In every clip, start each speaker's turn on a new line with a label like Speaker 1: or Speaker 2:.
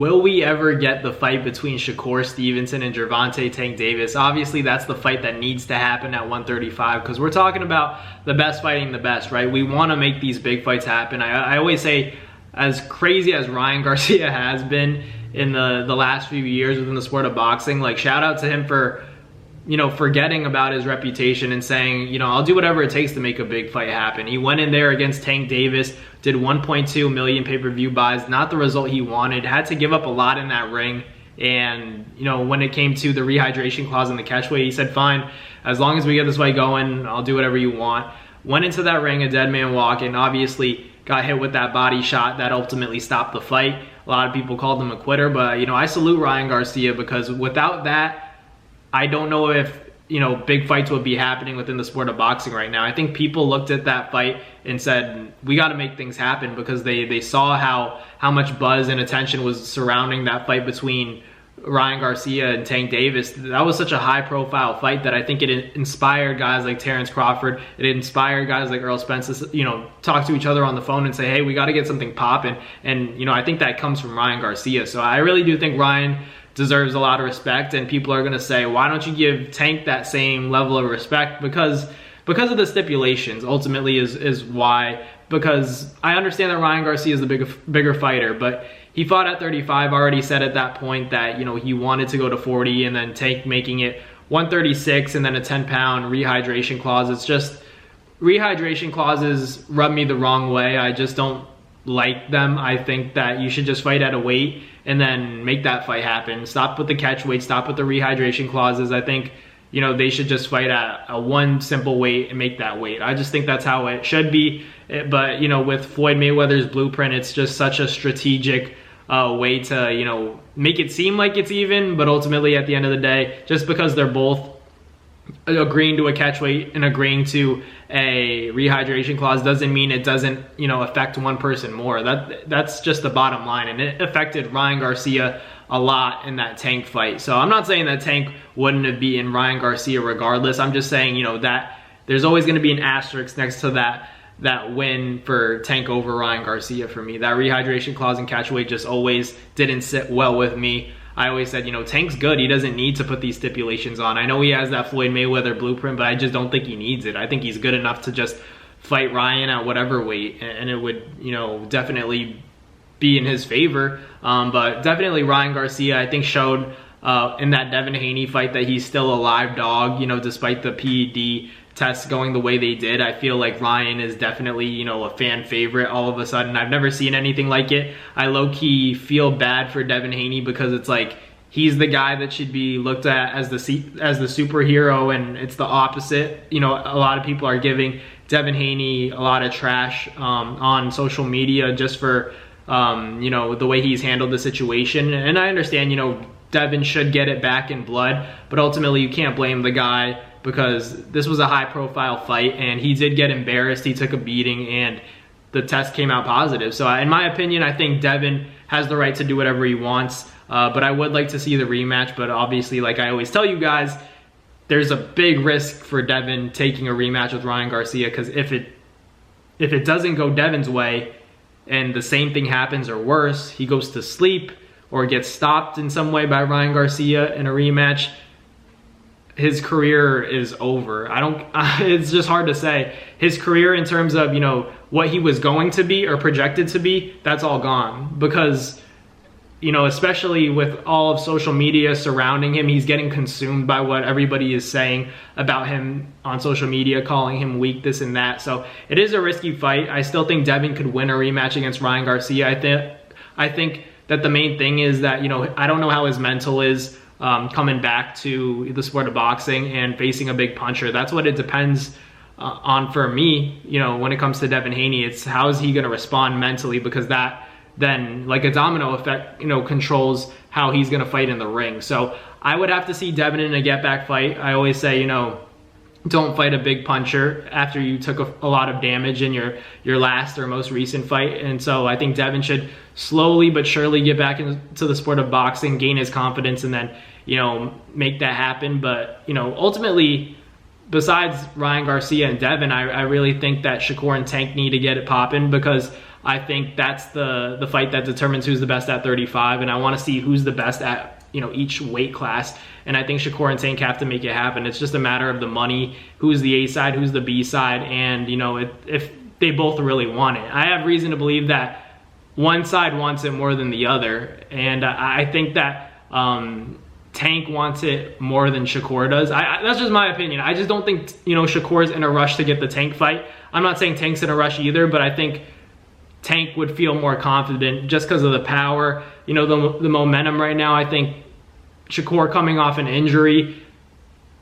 Speaker 1: Will we ever get the fight between Shakur Stevenson and Gervonta Tank Davis? Obviously, that's the fight that needs to happen at 135 because we're talking about the best fighting the best, right? We want to make these big fights happen. I always say, as crazy as Ryan Garcia has been in the last few years within the sport of boxing, like, shout out to him for, forgetting about his reputation and saying, I'll do whatever it takes to make a big fight happen. He went in there against Tank Davis, did 1.2 million pay-per-view buys, not the result he wanted, had to give up a lot in that ring. And, when it came to the rehydration clause in the catchweight, he said, fine, as long as we get this fight going, I'll do whatever you want. Went into that ring, a dead man walk, and obviously got hit with that body shot that ultimately stopped the fight. A lot of people called him a quitter, but, I salute Ryan Garcia because without that, I don't know if, big fights would be happening within the sport of boxing right now. I think people looked at that fight and said, we got to make things happen because they saw how much buzz and attention was surrounding that fight between Ryan Garcia and Tank Davis. That was such a high profile fight that I think it inspired guys like Terrence Crawford. It inspired guys like Earl Spence to, talk to each other on the phone and say, hey, we got to get something popping. And, I think that comes from Ryan Garcia. So I really do think Ryan deserves a lot of respect, and people are going to say, why don't you give Tank that same level of respect? Because of the stipulations ultimately is why. Because I understand that Ryan Garcia is the bigger fighter, but he fought at 35, already said at that point that, he wanted to go to 40, and then Tank making it 136 and then a 10-pound rehydration clause. It's just, rehydration clauses rub me the wrong way. I just don't like them. I think that you should just fight at a weight and then make that fight happen. Stop with the catch weight, stop with the rehydration clauses. I think, they should just fight at a one simple weight and make that weight. I just think that's how it should be. But, with Floyd Mayweather's blueprint, it's just such a strategic way to, make it seem like it's even, but ultimately at the end of the day, just because they're both agreeing to a catch weight and agreeing to a rehydration clause doesn't mean it doesn't, affect one person more. That's just the bottom line, and it affected Ryan Garcia a lot in that Tank fight. So I'm not saying that Tank wouldn't have beaten Ryan Garcia regardless. I'm just saying, that there's always going to be an asterisk next to that win for Tank over Ryan Garcia for me. That rehydration clause and catch weight just always didn't sit well with me. I always said, Tank's good. He doesn't need to put these stipulations on. I know he has that Floyd Mayweather blueprint, but I just don't think he needs it. I think he's good enough to just fight Ryan at whatever weight, and it would, definitely be in his favor. But definitely Ryan Garcia, I think, showed in that Devin Haney fight that he's still a live dog, despite the PED tests going the way they did. I feel like Ryan is definitely, a fan favorite all of a sudden. I've never seen anything like it. I low-key feel bad for Devin Haney because it's like he's the guy that should be looked at as the superhero, and it's the opposite. A lot of people are giving Devin Haney a lot of trash on social media just for the way he's handled the situation. And I understand, Devin should get it back in blood, but ultimately you can't blame the guy because this was a high-profile fight, and he did get embarrassed. He took a beating, and the test came out positive. So in my opinion, I think Devin has the right to do whatever he wants, but I would like to see the rematch. But obviously, like I always tell you guys, there's a big risk for Devin taking a rematch with Ryan Garcia, because if it doesn't go Devin's way and the same thing happens or worse, he goes to sleep or gets stopped in some way by Ryan Garcia in a rematch, his career is over. It's just hard to say. His career in terms of, what he was going to be or projected to be, that's all gone. Because, especially with all of social media surrounding him, he's getting consumed by what everybody is saying about him on social media, calling him weak, this and that. So it is a risky fight. I still think Devin could win a rematch against Ryan Garcia. I think that the main thing is that, I don't know how his mental is coming back to the sport of boxing and facing a big puncher. That's what it depends on for me, when it comes to Devin Haney. It's how is he going to respond mentally, because that then, like a domino effect, controls how he's going to fight in the ring. So I would have to see Devin in a get-back fight. I always say, don't fight a big puncher after you took a lot of damage in your last or most recent fight. And so I think Devin should slowly but surely get back into the sport of boxing, gain his confidence, and then, make that happen. But, ultimately, besides Ryan Garcia and Devin, I really think that Shakur and Tank need to get it popping, because I think that's the fight that determines who's the best at 35, and I want to see who's the best at, you know, each weight class. And I think Shakur and Tank have to make it happen. It's just a matter of the money, who's the A side, who's the B side, and, you know, if they both really want it. I have reason to believe that one side wants it more than the other, and I think that Tank wants it more than Shakur does. That's just my opinion. I just don't think, you know, Shakur's in a rush to get the Tank fight. I'm not saying Tank's in a rush either, but I think Tank would feel more confident just because of the power, you know, the momentum right now. I think Shakur coming off an injury,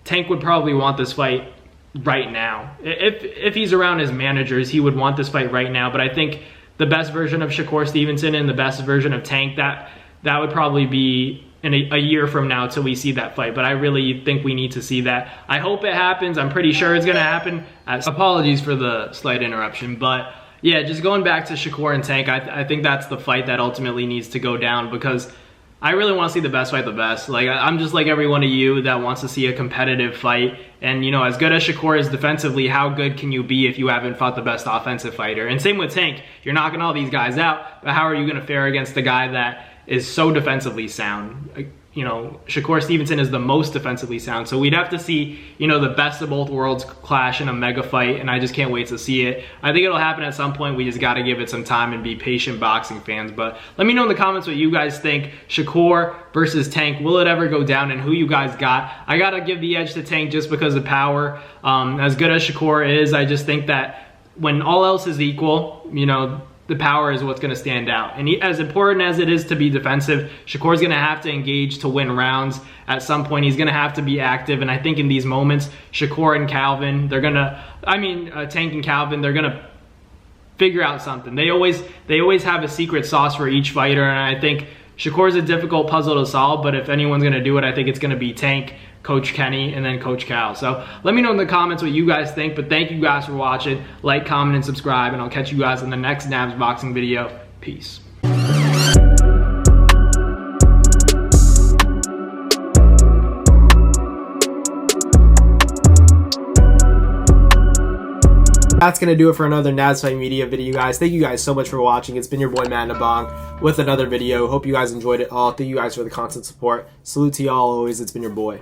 Speaker 1: Tank would probably want this fight right now. If he's around his managers, he would want this fight right now. But I think the best version of Shakur Stevenson and the best version of Tank, that would probably be in a year from now till we see that fight. But I really think we need to see that. I hope it happens. I'm pretty sure it's going to happen. Apologies for the slight interruption. But yeah, just going back to Shakur and Tank, I think that's the fight that ultimately needs to go down, because I really want to see the best fight the best. Like, I'm just like every one of you that wants to see a competitive fight. And, you know, as good as Shakur is defensively, how good can you be if you haven't fought the best offensive fighter? And same with Tank. You're knocking all these guys out, but how are you going to fare against a guy that is so defensively sound? You know, Shakur Stevenson is the most defensively sound. So we'd have to see, you know, the best of both worlds clash in a mega fight, and I just can't wait to see it. I think it'll happen at some point. We just got to give it some time and be patient boxing fans. But let me know in the comments what you guys think. Shakur versus Tank, will it ever go down, and who you guys got? I got to give the edge to Tank just because of power. As good as Shakur is, I just think that when all else is equal, you know, the power is what's going to stand out. And as important as it is to be defensive, Shakur's going to have to engage to win rounds. At some point, he's going to have to be active. And I think in these moments, Shakur and Calvin, they're going to, Tank and Calvin, they're going to figure out something. They always have a secret sauce for each fighter. And I think Shakur's a difficult puzzle to solve, but if anyone's going to do it, I think it's going to be Tank, Coach Kenny, and then Coach Cal. So let me know in the comments what you guys think, but thank you guys for watching. Like, comment, and subscribe, and I'll catch you guys in the next Nabs boxing video. Peace. That's going to do it for another Nabs Fight Media video, guys. Thank you guys so much for watching. It's been your boy, Matt Nabong, with another video. Hope you guys enjoyed it all. Thank you guys for the constant support. Salute to y'all always. It's been your boy.